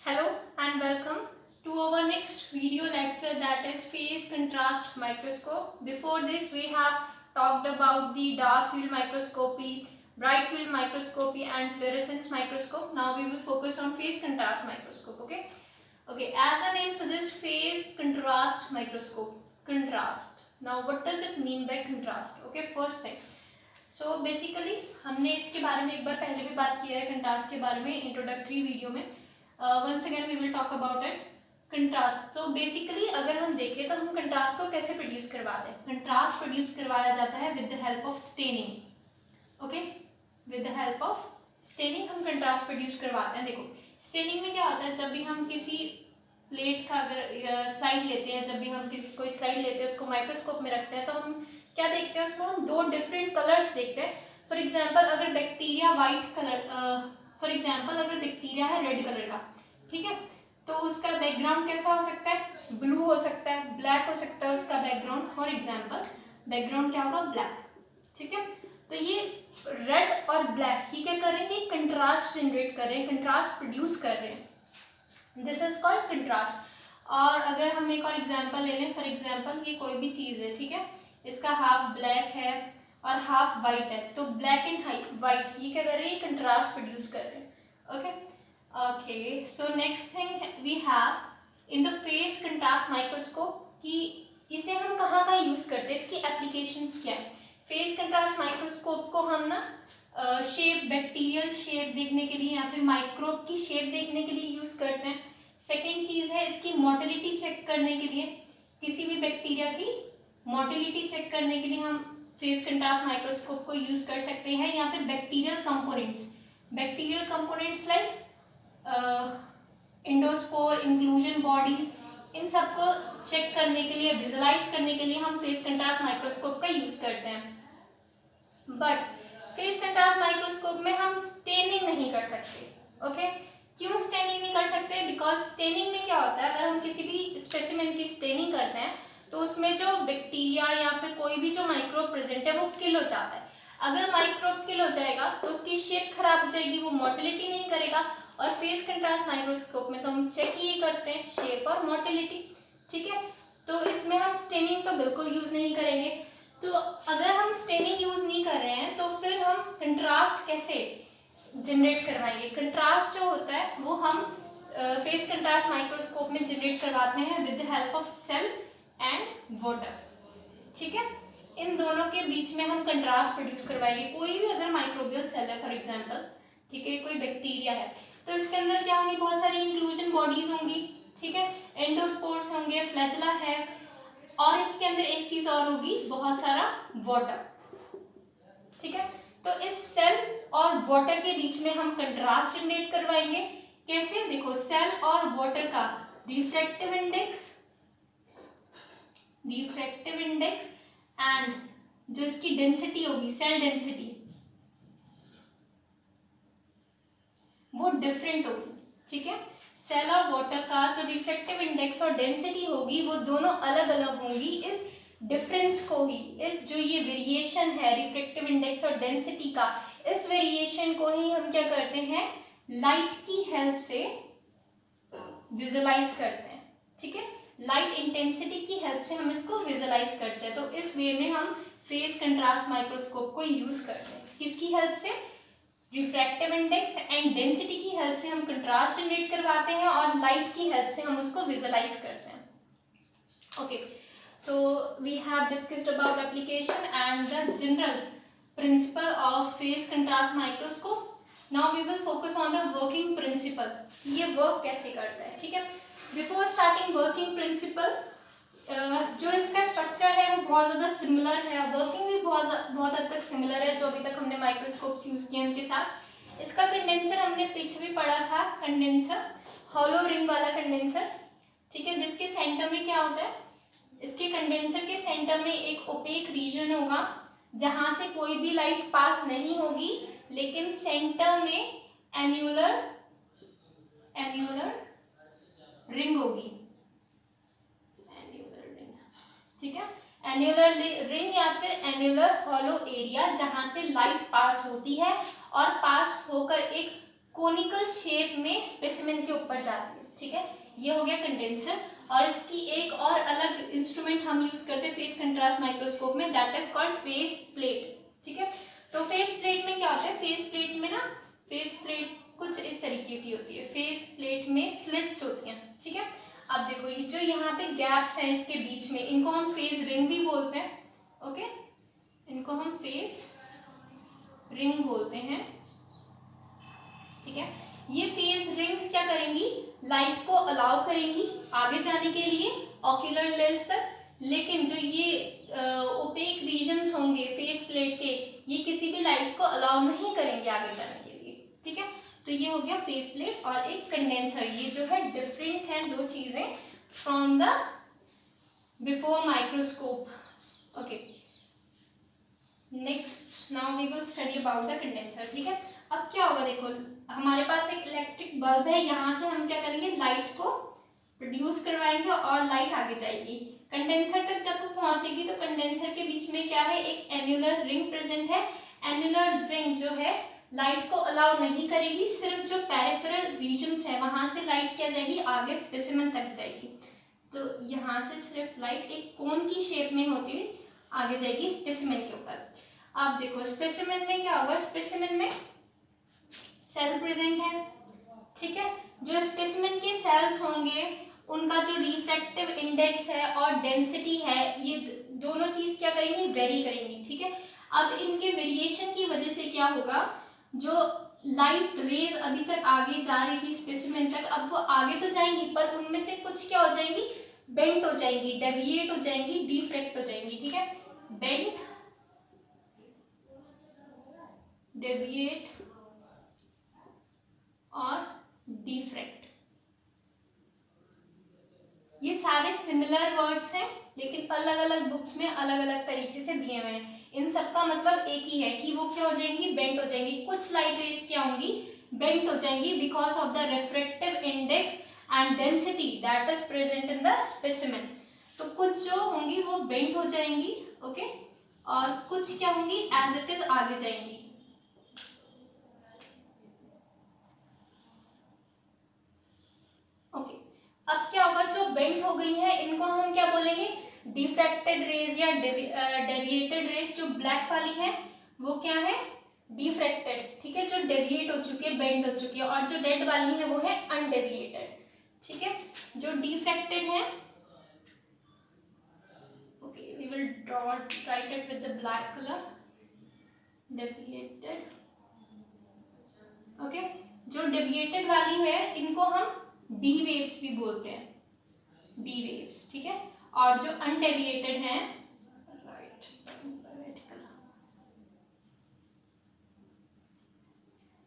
Hello and welcome to our next video lecture, that is phase contrast microscope. Before this we have talked about the dark field microscopy, bright field microscopy and fluorescence microscope. Now we will focus on phase contrast microscope. Okay, as the name suggests, phase contrast microscope. Contrast. Now what does it mean by contrast? Okay, first thing. So basically हमने इसके बारे में एक बार पहले भी बात किया है कंट्रास्ट के बारे में इंट्रोडक्टरी वीडियो में. Once again we will talk about it. Contrast. तो बेसिकली अगर हम देखें तो हम कंट्रास्ट को कैसे प्रोड्यूस करवाते हैं. कंट्रास्ट प्रोड्यूस करवाया जाता है with the help of staining. Okay, with the help of staining हम कंट्रास्ट प्रोड्यूस करवाते हैं. देखो स्टेनिंग में क्या होता है, जब भी हम किसी प्लेट का अगर स्लाइड लेते हैं, जब भी हम किसी कोई स्लाइड लेते हैं उसको माइक्रोस्कोप में रखते हैं तो हम क्या देखते हैं, उसमें हम दो डिफरेंट कलर्स देखते हैं. फॉर एग्जांपल अगर bacteria white colour, for example अगर बैक्टीरिया है रेड कलर का, ठीक है, तो उसका बैकग्राउंड कैसा हो सकता है, ब्लू हो सकता है, ब्लैक हो सकता है उसका बैकग्राउंड. फॉर एग्जांपल बैकग्राउंड क्या होगा, ब्लैक. ठीक है, तो ये रेड और ब्लैक ही क्या कर रहे हैं, कंट्रास्ट जनरेट कर रहे हैं, कंट्रास्ट प्रोड्यूस कर रहे हैं. This is called contrast. और अगर हम एक और एग्जाम्पल ले लें, फॉर एग्जाम्पल ये कोई भी चीज़ है, ठीक है, इसका हाफ ब्लैक है और हाफ वाइट है, तो ब्लैक एंड वाइट ये क्या कर रहे हैं, कंट्रास्ट प्रोड्यूस कर रहे हैं. Okay, so next thing we have in the phase contrast microscope कि इसे हम कहाँ का यूज़ करते हैं, इसकी एप्लीकेशंस क्या है. फेस कंट्रास्ट माइक्रोस्कोप को हम ना शेप, बैक्टीरियल शेप देखने के लिए या फिर माइक्रोब की शेप देखने के लिए यूज़ करते हैं. सेकेंड चीज़ है इसकी मोटिलिटी चेक करने के लिए, किसी भी बैक्टीरिया की मोटिलिटी चेक करने के लिए हम फेस कंट्रास्ट माइक्रोस्कोप को यूज़ कर सकते हैं. या फिर bacterial components like endospore, inclusion bodies, इन सबको चेक करने के लिए, विजुलाइज करने के लिए हम फेस कंट्रास्ट माइक्रोस्कोप का यूज़ करते हैं. बट फेस कंट्रास्ट माइक्रोस्कोप में हम स्टेनिंग नहीं कर सकते. ओके, क्यों स्टेनिंग नहीं कर सकते, बिकॉज स्टेनिंग में क्या होता है, अगर हम किसी भी स्पेसिमेन की स्टेनिंग करते हैं तो उसमें जो बैक्टीरिया या फिर कोई भी जो माइक्रोब प्रेजेंट है वो किल हो जाता है. अगर माइक्रोब किल हो जाएगा तो उसकी शेप खराब हो जाएगी, वो मोटिलिटी नहीं करेगा. और फेस कंट्रास्ट माइक्रोस्कोप में तो हम चेक ही करते हैं शेप और मोटिलिटी. ठीक है, तो इसमें हम स्टेनिंग तो बिल्कुल यूज़ नहीं करेंगे. तो अगर हम स्टेनिंग यूज़ नहीं कर रहे हैं तो फिर हम कंट्रास्ट कैसे जनरेट करवाएंगे. कंट्रास्ट जो होता है वो हम फेस कंट्रास्ट माइक्रोस्कोप में जनरेट करवाते हैं with the help of cell and water. ठीक है, इन दोनों के बीच में हम कंट्रास्ट प्रोड्यूस करवाएंगे. कोई भी अगर माइक्रोबियल सेल है फॉर एग्जांपल, ठीक है, कोई बैक्टीरिया है, तो इसके अंदर क्या होंगी, बहुत सारी इंक्लूजन बॉडीज होंगी. ठीक है, एंडोस्पोर्स होंगे, फ्लैजेला है, और इसके अंदर एक चीज और होगी, बहुत सारा वाटर. ठीक है, तो इस सेल और वाटर के बीच में हम कंट्रास्ट जनरेट करवाएंगे. कैसे, देखो सेल और वाटर का रिफ्रैक्टिव इंडेक्स एंड जो इसकी डेंसिटी होगी, सेल डेंसिटी, वो डिफरेंट होगी. ठीक है, सेल और वाटर का जो रिफ्रैक्टिव इंडेक्स और डेंसिटी होगी वो दोनों अलग अलग होंगी. इस डिफरेंस को ही, इस जो ये वेरिएशन है रिफ्रैक्टिव इंडेक्स और डेंसिटी का, इस वेरिएशन को ही हम क्या करते हैं, लाइट की हेल्प से विजुलाइज करते हैं. ठीक है, लाइट इंटेंसिटी की हेल्प से हम इसको विजुलाइज करते हैं. तो इस वे में हम फेस कंट्रास्ट माइक्रोस्कोप को यूज करते हैं. किसकी हेल्प से, रिफ्रैक्टिव इंडेक्स एंड डेंसिटी की हेल्प से हम कंट्रास्ट जनरेट करवाते हैं और लाइट की हेल्प से हम उसको विजुलाइज करते हैं. Okay, so we have discussed about application and the general principle of phase contrast microscope. Now we will focus on the working principle, ये वर्क कैसे करता है. ठीक है, बिफोर स्टार्टिंग वर्किंग प्रिंसिपल, जो इसका स्ट्रक्चर है वो बहुत ज़्यादा सिमिलर है, वर्किंग भी बहुत हद तक सिमिलर है जो अभी तक हमने माइक्रोस्कोप्स यूज़ किए उनके साथ. इसका कंडेंसर हमने पीछे भी पढ़ा था, कंडेंसर, हॉलो रिंग वाला कंडेंसर. ठीक है, जिसके सेंटर में क्या होता है, इसके कंडेंसर के सेंटर में एक ओपेक रीजन होगा जहां से कोई भी लाइट पास नहीं होगी, लेकिन सेंटर में एन्यूलर रिंग होगी. एन्यूलर रिंग, ठीक है, एन्यूलर रिंग या फिर एन्यूलर हॉलो एरिया जहां से लाइट पास होती है और पास होकर एक कोनिकल शेप में स्पेसिमेन के ऊपर जाती है, ठीक है। ये हो गया कंडेंसर। और इसकी एक और अलग इंस्ट्रूमेंट हम यूज करते हैं फेस कंट्रास्ट माइक्रोस्कोप में, that is called face plate, ठीक है। तो फेस प्लेट में क्या होता है, फेस प्लेट में ना, फेस प्लेट कुछ इस तरीके की होती है। फेस प्लेट में स्लिट्स होती हैं, ठीक है। अब देखो ये जो यहाँ पे गैप्स हैं इसके बीच में, इनको हम फेस रिंग भी बोलते हैं, ओके। इनको हम फेस रिंग बोलते हैं, ठीक है। ये फेस रिंग्स क्या करेंगी, लाइट को अलाउ करेंगी आगे जाने के लिए ऑक्यूलर लेंस तक, लेकिन जो ये ओपेक रीजन्स होंगे फेस प्लेट के, ये किसी भी लाइट को अलाउ नहीं करेंगे आगे जाने के लिए, ठीक है। तो ये हो गया फेस प्लेट और एक कंडेंसर। ये जो है डिफरेंट है दो चीजें from the before microscope, okay. Next now we will study about the condenser, ठीक है। अब क्या होगा, देखो हमारे पास एक इलेक्ट्रिक बल्ब है, यहाँ से हम क्या करेंगे, लाइट को प्रोड्यूस करवाएंगे और लाइट आगे जाएगी कंडेंसर तक। जब वो पहुंचेगी तो कंडेंसर के बीच में क्या है, एक एन्युलर रिंग प्रेजेंट है। एन्युलर रिंग जो है लाइट को अलाउ नहीं करेगी, सिर्फ जो पेरिफेरल रीजन्स है वहां से लाइट क्या जाएगी, आगे स्पेसिमेन तक जाएगी। तो यहाँ से सिर्फ लाइट एक कोन की शेप में होती हुई आगे जाएगी स्पेसिमेन के ऊपर। आप देखो स्पेसिमेन में क्या होगा, स्पेसिमेन में सेल प्रेजेंट है, ठीक है। जो स्पेसिमेन के सेल्स होंगे उनका जो रिफ्रैक्टिव इंडेक्स है और डेंसिटी है, ये दोनों चीज क्या करेंगी, वेरी करेंगी, ठीक है। अब इनके वेरिएशन की वजह से क्या होगा, जो लाइट रेज अभी तक आगे जा रही थी स्पेसिमेन तक, अब वो आगे तो जाएंगी पर उनमें से कुछ क्या हो जाएंगी, बेंट हो जाएंगी, डेविएट हो जाएंगी, डिफ्रैक्ट हो जाएंगी, ठीक है। बेंट, डेविएट और डिफ्रैक्ट, ये सारे सिमिलर वर्ड्स हैं लेकिन अलग अलग बुक्स में अलग अलग तरीके से दिए हुए हैं। इन सबका मतलब एक ही है कि वो क्या हो जाएंगी, बेंट हो जाएंगी। कुछ लाइट रेज क्या होंगी, बेंट हो जाएंगी because of the refractive index and density that is present in the specimen. तो कुछ जो होंगी वो बेंट हो जाएंगी, ओके, और कुछ क्या होंगी, एज इट इज आगे जाएंगी। ओके, अब क्या होगा, जो बेंट हो गई है इनको हम क्या बोलेंगे, डिफ्रैक्टेड रेज या डेविएटेड रेज। जो ब्लैक वाली है वो क्या है, डिफ्रैक्टेड, ठीक है, जो डेविएट हो चुकी है, बेंड हो चुकी है। और जो रेड वाली है वो है अनडेविएटेड, ठीक है। जो डिफ्रैक्टेड है, okay, we will write it with the black colour, deviated, okay. जो डेविएटेड वाली है इनको हम डी वेव्स भी बोलते हैं, डी वेव्स, ठीक है। और जो अनडेविएटेड हैं, राइट कलर,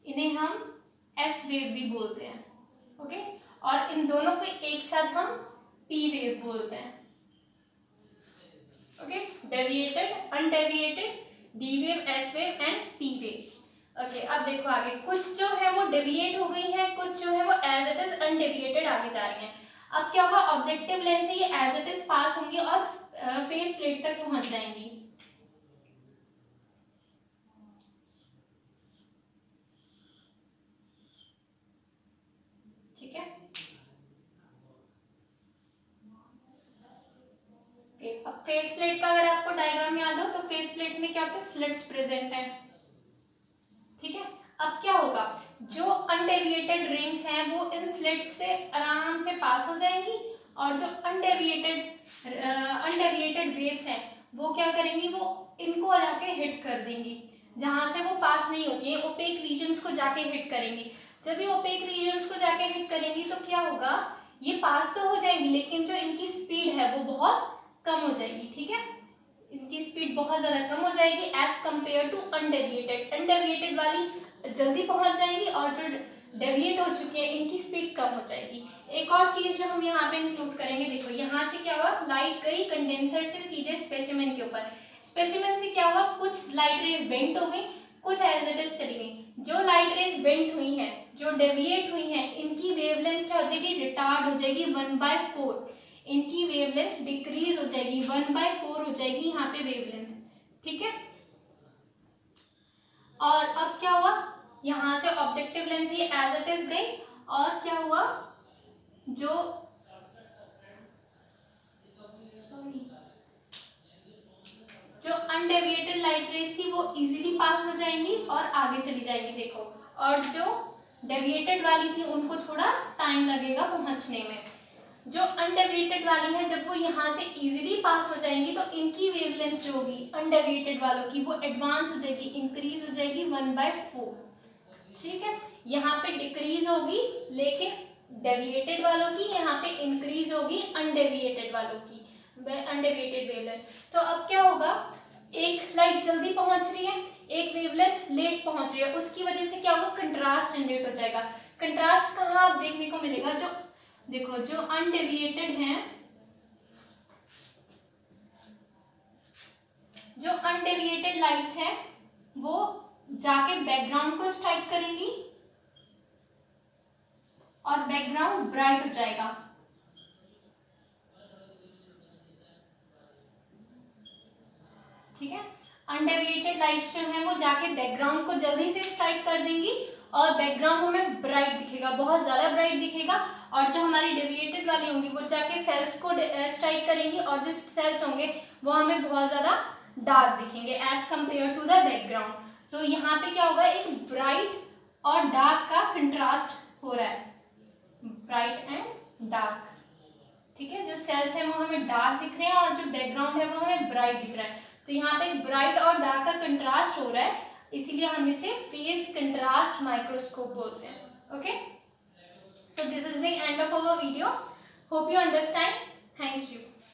इन्हें हम एस वेव भी बोलते हैं, ओके। और इन दोनों को एक साथ हम पी वेव बोलते हैं, okay. Deviated, undeviated, D wave, S wave and P wave, okay. अब देखो आगे, कुछ जो है वो डेविएट हो गई है, कुछ जो है वो एज इट इज अनडेविएटेड आगे जा रही हैं। अब क्या होगा, ऑब्जेक्टिव लेंस से ये एज इट इज पास होंगी और फेस प्लेट तक पहुंच जाएंगी, ठीक है। अब फेस प्लेट का अगर आपको डायग्राम याद हो तो फेस प्लेट में क्या होता है, स्लिट्स प्रेजेंट है, ठीक है। अब क्या होगा, जो अनडेविएटेड रिंग्स हैं वो इन स्लिट्स से आराम से पास हो जाएंगी और जो अनडेविएटेड वेव्स हैं वो क्या करेंगी, वो इनको जाके हिट कर देंगी जहां से वो पास नहीं होती है, ओपेक रीजन्स को जाके हिट करेंगी। जब ये ओपेक रीजन्स को जाके हिट करेंगी तो क्या होगा, ये पास तो हो जाएंगी लेकिन जो इनकी स्पीड है वो बहुत कम हो जाएगी, ठीक है। इनकी स्पीड बहुत ज्यादा कम हो जाएगी as compare to undeviated. Undeviated वाली जल्दी पहुंच जाएगी और जो डेविएट हो चुकी है इनकी स्पीड कम हो जाएगी। एक और चीज जो हम यहाँ पे इंक्लूड करेंगे, देखो यहाँ से क्या हुआ, लाइट गई कंडेंसर से सीधे स्पेसिमेन के ऊपर। स्पेसिमेन से क्या हुआ, कुछ लाइट रेज बेंट हो गई, कुछ एज इट इज चली गई। जो लाइट रेज बेंट हुई हैं, जो डेविएट हुई हैं, इनकी वेवलेंथ क्या हो जाएगी, रिटार्ड हो जाएगी 1/4। इनकी वेवलेंथ डिक्रीज हो जाएगी, 1/4 हो जाएगी यहाँ पे वेवलेंथ, ठीक है। और अब क्या हुआ, यहाँ से ऑब्जेक्टिव लेंस ये एज इट इज गई, और क्या हुआ, जो अनडेविएटेड लाइट रेज थी वो इजीली पास हो जाएंगी और आगे चली जाएंगी, देखो, और जो डेविएटेड वाली थी उनको थोड़ा टाइम लगेगा पहुंचने में। जो अनडेविएटेड वाली है जब वो यहाँ से इजीली पास हो जाएंगी तो इनकी वेवलेंथ जो होगी अनडेविएटेड वालों की वो एडवांस हो जाएगी, इंक्रीज हो जाएगी 1/4, ठीक है। यहाँ पे डिक्रीज होगी, लेकिन डेविएटेड वालों की यहाँ पे इंक्रीज होगी अनडेविएटेड वालों की, अनडेविएटेड वेवलेंथ। तो अब क्या होगा, एक लाइट जल्दी पहुंच रही है, एक वेवलेंथ लेट पहुंच रही है, उसकी वजह से क्या होगा, कंट्रास्ट जनरेट हो जाएगा। कंट्रास्ट कहाँ आप देखने को मिलेगा, जो देखो जो अनडेविएटेड हैं, जो अनडेविएटेड लाइट्स हैं वो जाके बैकग्राउंड को स्ट्राइक करेंगी और बैकग्राउंड ब्राइट हो जाएगा, ठीक है। अनडेविएटेड लाइट्स जो है वो जाके बैकग्राउंड को जल्दी से स्ट्राइक कर देंगी और बैकग्राउंड हमें ब्राइट दिखेगा, बहुत ज्यादा ब्राइट दिखेगा, और जो हमारी डेविएटेड वाली होंगी वो जाके सेल्स को स्ट्राइक करेंगी और जो सेल्स होंगे वो हमें बहुत ज्यादा डार्क दिखेंगे as compare to the background. So यहाँ पे क्या होगा, एक ब्राइट और डार्क का कंट्रास्ट हो रहा है, ब्राइट एंड डार्क, ठीक है। जो सेल्स है वो हमें डार्क दिख रहे हैं और जो बैकग्राउंड है वो हमें ब्राइट दिख रहा है। तो यहाँ पे ब्राइट और डार्क का कंट्रास्ट हो रहा है, इसीलिए हम इसे फेस कंट्रास्ट माइक्रोस्कोप बोलते हैं। Okay, so this is the end of our video, hope you understand, thank you.